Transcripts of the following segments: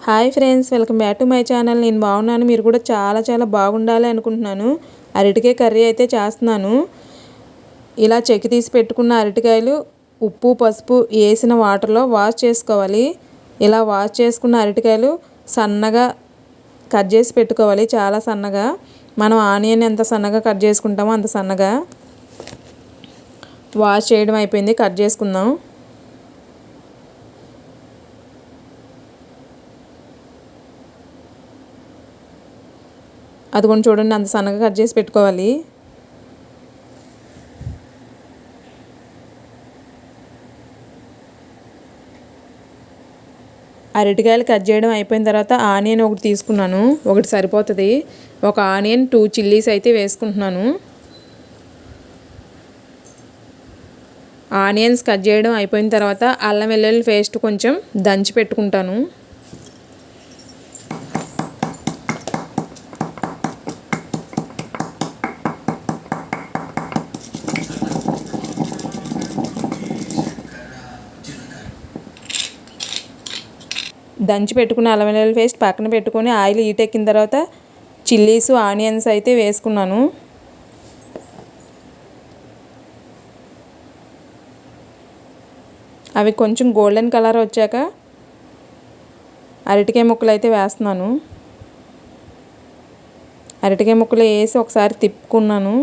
Hi friends, welcome back to my channel. నేను బాగున్నాను, మీరు కూడా చాలా బాగుండాలి అనుకుంటున్నాను. అరటికాయ కర్రీ అయితే చేస్తున్నాను. ఇలా చెక్కి తీసి పెట్టుకున్న అరటికాయలు ఉప్పు పసుపు వేసిన వాటర్లో వాష్ చేసుకోవాలి. ఇలా వాష్ చేసుకున్న అరటికాయలు సన్నగా కట్ చేసి పెట్టుకోవాలి, చాలా సన్నగా. మనం ఆనియన్ ఎంత సన్నగా కట్ చేసుకుంటామో అంత సన్నగా. వాష్ చేయడం అయిపోయింది, కట్ చేసుకుందాం. అది కొంచెం చూడండి, అంత సన్నగా కట్ చేసి పెట్టుకోవాలి. అరటికాయలు కట్ చేయడం అయిపోయిన తర్వాత ఆనియన్ ఒకటి తీసుకున్నాను, ఒకటి సరిపోతుంది. ఒక ఆనియన్ 2 చిల్లీస్ అయితే వేసుకుంటున్నాను. ఆనియన్స్ కట్ చేయడం అయిపోయిన తర్వాత అల్లం వెల్లుల్లి పేస్ట్ కొంచెం దంచి పెట్టుకుంటాను. దంచి పెట్టుకున్న అల్లం వెల్లుల్లి పేస్ట్ పక్కన పెట్టుకొని ఆయిల్ హీట్ ఎక్కిన తర్వాత చిల్లీస్ ఆనియన్స్ అయితే వేసుకున్నాను. అవి కొంచెం గోల్డెన్ కలర్ వచ్చాక అరటికాయ ముక్కలు అయితే వేస్తున్నాను. అరటికాయ ముక్కలు వేసి ఒకసారి తిప్పుకున్నాను.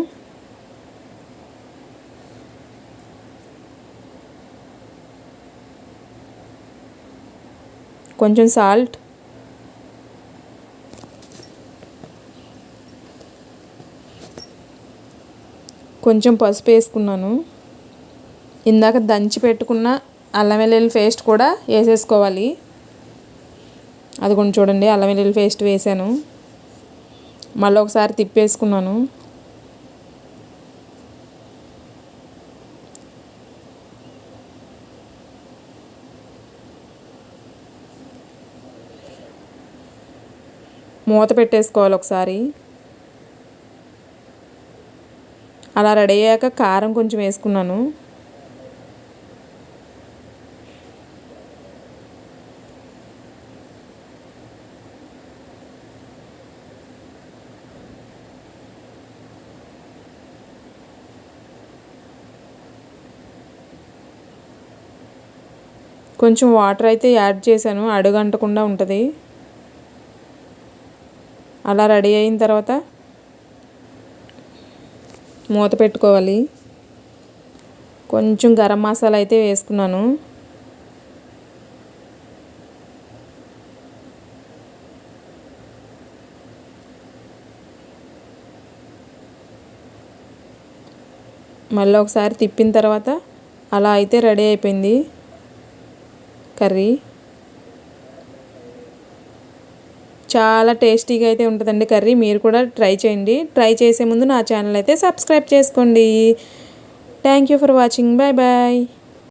కొంచెం సాల్ట్, కొంచెం పసుపు వేసుకున్నాను. ఇందాక దంచి పెట్టుకున్న అల్లం వెల్లుల్లి పేస్ట్ కూడా వేసేసుకోవాలి. అది కొంచెం చూడండి, అల్లం వెల్లుల్లి పేస్ట్ వేసాను. మళ్ళీ ఒకసారి తిప్పేసుకున్నాను. మూత పెట్టేసుకోవాలి ఒకసారి. అలా రెడీ అయ్యాక కారం కొంచెం వేసుకున్నాను. కొంచెం వాటర్ అయితే యాడ్ చేశాను, అడుగంటకుండా ఉంటుంది. అలా రెడీ అయిన తర్వాత మూత పెట్టుకోవాలి. కొంచెం గరం మసాలా అయితే వేసుకున్నాను. మళ్ళీ ఒకసారి తిప్పిన తర్వాత అలా అయితే రెడీ అయిపోయింది కర్రీ. చాలా టేస్టీగా అయితే ఉంటుందండి కర్రీ. మీరు కూడా ట్రై చేయండి. ట్రై చేసే ముందు నా ఛానల్ అయితే సబ్స్క్రైబ్ చేసుకోండి. Thank you for watching. Bye bye.